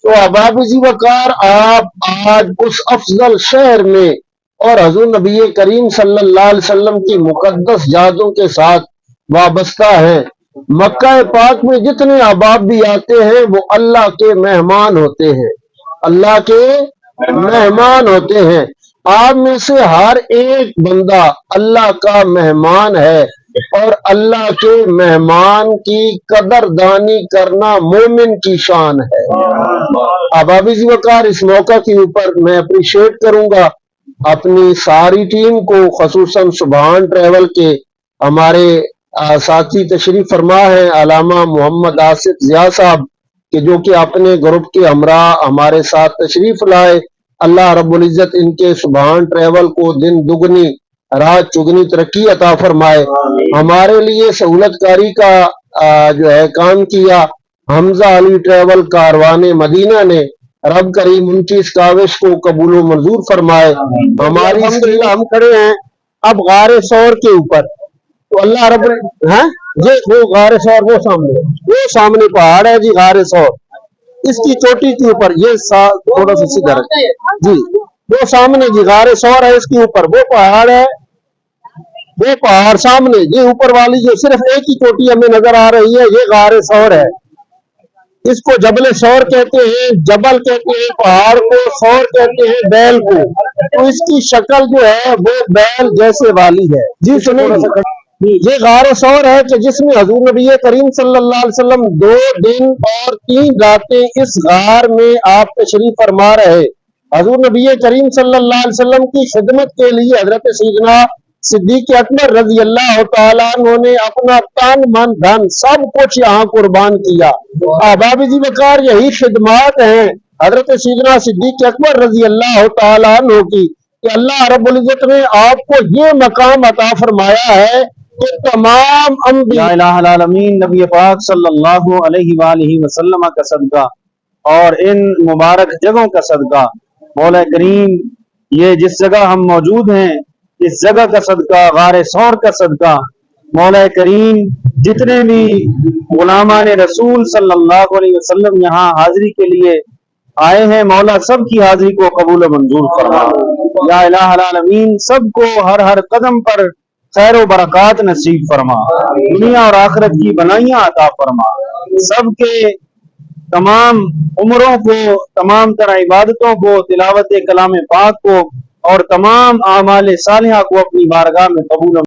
تو احباب ذی وقار آپ آج اس افضل شہر میں اور حضور نبی کریم صلی اللہ علیہ وسلم کی مقدس یادوں کے ساتھ وابستہ ہیں۔ مکہ پاک میں جتنے احباب بھی آتے ہیں وہ اللہ کے مہمان ہوتے ہیں، اللہ کے مہمان ہوتے ہیں۔ آپ میں سے ہر ایک بندہ اللہ کا مہمان ہے، اور اللہ کے مہمان کی قدر دانی کرنا مومن کی شان ہے۔ احباب ذی وقار، اس موقع کے اوپر میں اپریشیٹ کروں گا اپنی ساری ٹیم کو، خصوصاً سبحان ٹریول کے ہمارے ساتھی تشریف فرما ہے علامہ محمد آصف ضیاء صاحب کہ جو کہ اپنے گروپ کے ہمراہ ہمارے ساتھ تشریف لائے۔ اللہ رب العزت ان کے سبحان ٹریول کو دن دگنی رات چگنی ترقی عطا فرمائے۔ ہمارے لیے سہولت کاری کا جو ہے کام کیا حمزہ علی ٹریول کاروان مدینہ نے، رب کریم ان کی اس کاوش کو قبول و منظور فرمائے۔ ہماری ہم کھڑے ہیں اب غار ثور کے اوپر، تو اللہ رب جی وہ غار ثور وہ سامنے پہاڑ ہے جی، غار ثور اس کی چوٹی کے اوپر، یہ تھوڑا سا سیدھا جی وہ سامنے جی غار ثور ہے، اس کے اوپر وہ پہاڑ ہے، وہ پہاڑ سامنے یہ اوپر والی جو صرف ایک ہی چوٹی ہمیں نظر آ رہی ہے، یہ غار ثور ہے۔ اس کو جبل ثور کہتے ہیں، جبل کہتے ہیں پہاڑ کو، ثور کہتے ہیں بیل کو، تو اس کی شکل جو ہے وہ بیل جیسے والی ہے جی۔ سنیں یہ غار ثور ہے کہ جس میں حضور نبی کریم صلی اللہ علیہ وسلم 2 دن اور 3 راتیں اس غار میں آپ تشریف فرما رہے۔ حضور نبی کریم صلی اللہ علیہ وسلم کی خدمت کے لیے حضرت سیدنا صدیق اکبر رضی اللہ تعالیٰ عنہ نے اپنا تن من دھن سب کچھ یہاں قربان کیا۔ احباب ذی وقار، یہی خدمات ہیں حضرت سیدنا صدیق اکبر رضی اللہ تعالیٰ عنہ کی کہ اللہ رب العزت نے آپ کو یہ مقام عطا فرمایا ہے کہ تمام انبیاء الہ العالمین نبی پاک صلی اللہ علیہ وآلہ وسلم کا صدقہ اور ان مبارک جگہوں کا صدقہ، مولا کریم یہ جس جگہ ہم موجود ہیں اس جگہ کا صدقہ، غار ثور کا صدقہ، مولا کریم جتنے بھی غلامان رسول صلی اللہ علیہ وسلم یہاں حاضری کے لیے آئے ہیں، مولا سب کی حاضری کو قبول و منظور فرما۔ یا الہ العالمین سب کو ہر قدم پر خیر و برکات نصیب فرما، دنیا اور آخرت کی بھلائیاں عطا فرما، سب کے تمام عمروں کو، تمام طرح عبادتوں کو، تلاوت کلام پاک کو اور تمام اعمال صالحہ کو اپنی بارگاہ میں قبول